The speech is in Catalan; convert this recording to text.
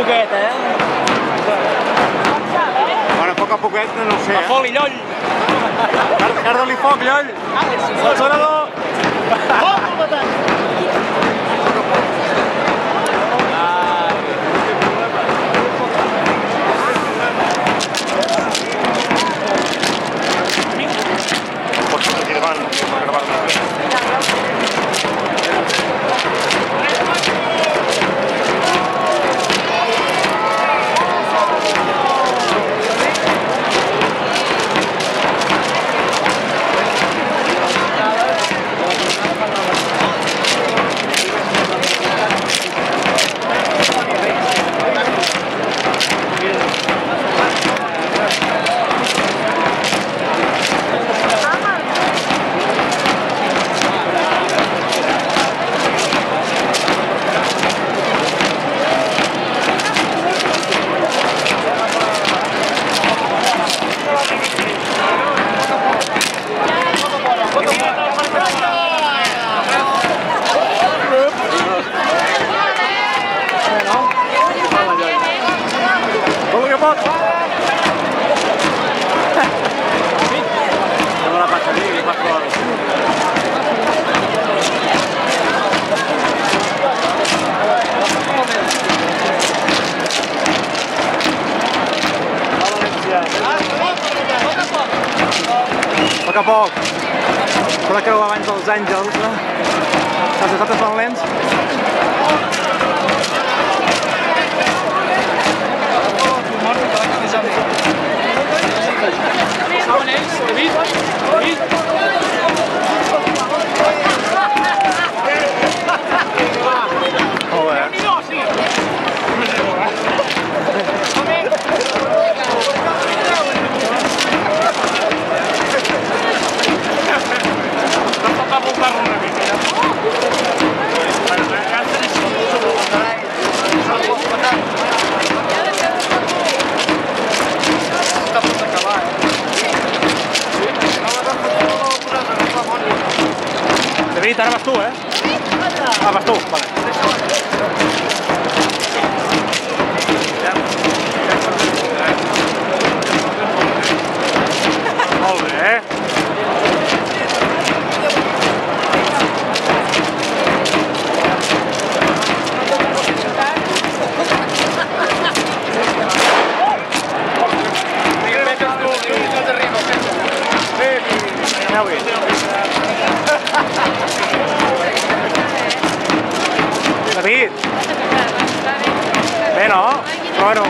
poquet, eh? Bueno, a poc a poquet, no ho sé, A foli, Lloll! Carda-li foc, Lloll! L'acelerador! Pots sortir davant per gravar-me. A poc a poc. S'ha de creuar abans dels Àngels, no? Els altres van lents. David, ara vas tu, eh? Ah, vas tu, vale. Molt bé, eh? David! Bé, no? Però bueno...